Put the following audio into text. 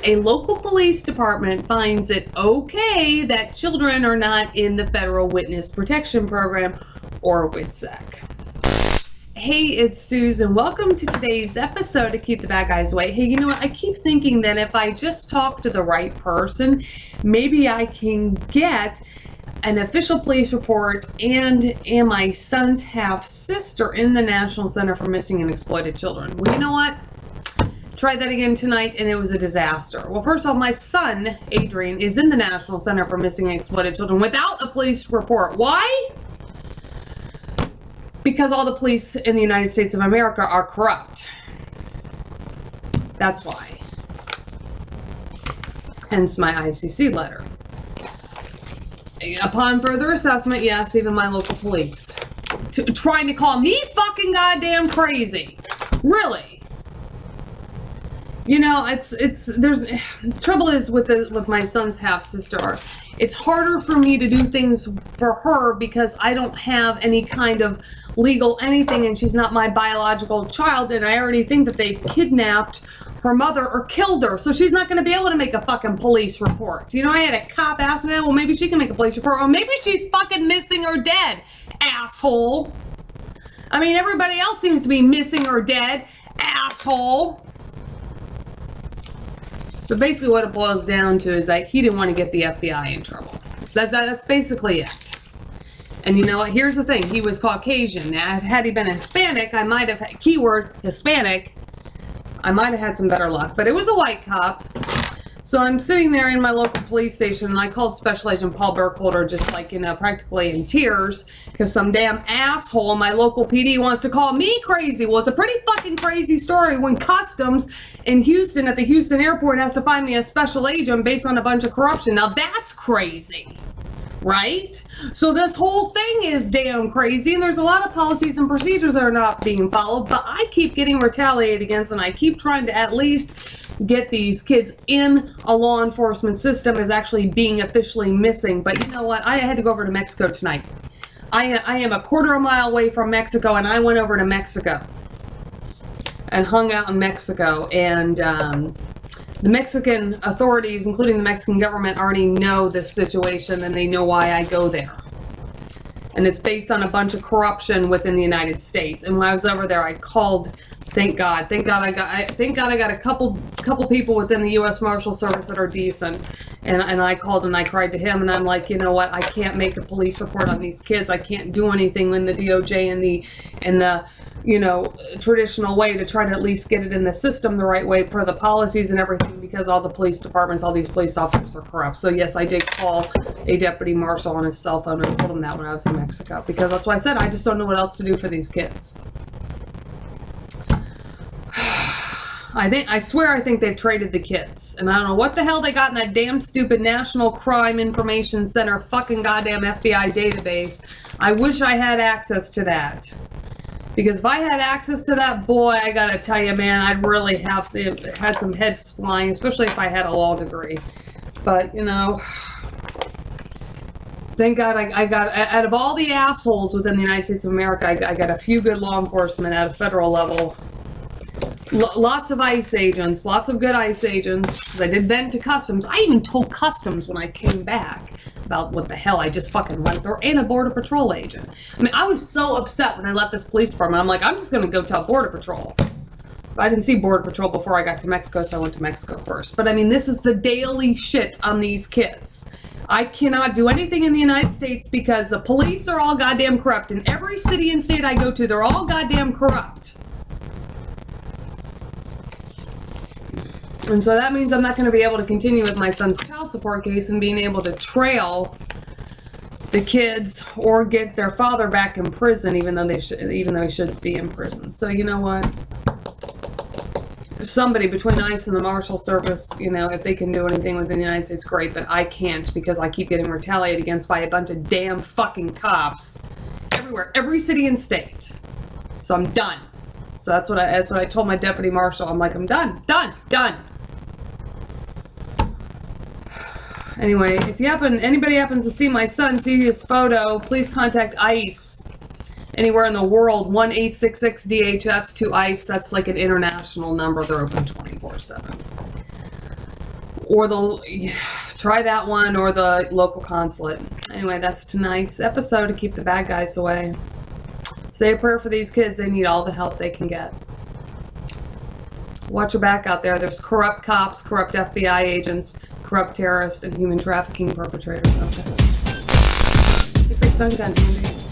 a local police department finds it okay that children are not in the Federal Witness Protection Program, or WITSEC. Hey, it's Susan. Welcome to today's episode of Keep the Bad Guys Away. Hey, you know what? I keep thinking that if I just talk to the right person, maybe I can get an official police report and my son's half-sister in the National Center for Missing and Exploited Children. Well, you know what? Tried that again tonight and it was a disaster. Well, first of all, my son, Adrian, is in the National Center for Missing and Exploited Children without a police report. Why? Because all the police in the United States of America are corrupt. That's why. Hence my ICC letter. Upon further assessment, yes, even my local police trying to call me fucking goddamn crazy. Really? You know, trouble is with my son's half sister. It's harder for me to do things for her because I don't have any kind of legal anything, and she's not my biological child, and I already think that they've kidnapped her mother or killed her, so she's not going to be able to make a fucking police report. You know, I had a cop ask me that. Well, maybe she can make a police report. Well, maybe she's fucking missing or dead, asshole. I mean, everybody else seems to be missing or dead, asshole. But basically what it boils down to is that he didn't want to get the FBI in trouble. That's basically it. And you know what? Here's the thing. He was Caucasian. Now, had he been Hispanic, I might have, keyword Hispanic, I might have had some better luck. But it was a white cop. So I'm sitting there in my local police station, and I called Special Agent Paul Burkholder just like, you know, practically in tears, because some damn asshole in my local PD wants to call me crazy. Well, it's a pretty fucking crazy story when Customs in Houston at the Houston airport has to find me a special agent based on a bunch of corruption. Now that's crazy. Right? So this whole thing is damn crazy, and there's a lot of policies and procedures that are not being followed, but I keep getting retaliated against, and I keep trying to at least get these kids in a law enforcement system as actually being officially missing. But you know what? I had to go over to Mexico tonight. I am a quarter of a mile away from Mexico, and I went over to Mexico and hung out in Mexico, and the Mexican authorities, including the Mexican government, already know this situation, and they know why I go there. And it's based on a bunch of corruption within the United States. And when I was over there, I called, thank God I got a couple people within the U.S. Marshal Service that are decent. And I called and I cried to him, and I'm like, you know what? I can't make a police report on these kids. I can't do anything when the DOJ and the you know, traditional way to try to at least get it in the system the right way per the policies and everything, because all the police departments, all these police officers are corrupt. So yes, I did call a deputy marshal on his cell phone and told him that when I was in Mexico, because that's why I said I just don't know what else to do for these kids. I swear I think they've traded the kids, and I don't know what the hell they got in that damn stupid National Crime Information Center fucking goddamn FBI database. I wish I had access to that. Because if I had access to that, boy, I gotta tell you, man, I'd really have had some heads flying, especially if I had a law degree. But, you know, thank God I got, out of all the assholes within the United States of America, I got a few good law enforcement at a federal level. Lots of ICE agents, lots of good ICE agents, because I did vent to Customs. I even told Customs when I came back about what the hell I just fucking went through, and a Border Patrol agent. I mean, I was so upset when I left this police department. I'm like, I'm just going to go tell Border Patrol. I didn't see Border Patrol before I got to Mexico, so I went to Mexico first. But I mean, this is the daily shit on these kids. I cannot do anything in the United States because the police are all goddamn corrupt. In every city and state I go to, they're all goddamn corrupt. And so that means I'm not going to be able to continue with my son's child support case and being able to trail the kids or get their father back in prison, even though he should be in prison. So you know what? Somebody between ICE and the Marshal Service, you know, if they can do anything within the United States, great. But I can't, because I keep getting retaliated against by a bunch of damn fucking cops everywhere, every city and state. So I'm done. So that's what I told my deputy marshal. I'm like, I'm done. Anyway, if anybody happens to see my son, see his photo, please contact ICE. Anywhere in the world, 1-866-DHS to ICE. That's like an international number. They're open 24/7. or try that one, or the local consulate. Anyway, that's tonight's episode to keep the bad guys away. Say a prayer for these kids. They need all the help they can get. Watch your back out there. There's corrupt cops, corrupt FBI agents, corrupt terrorists, and human trafficking perpetrators out there. Keep your stun gun handy.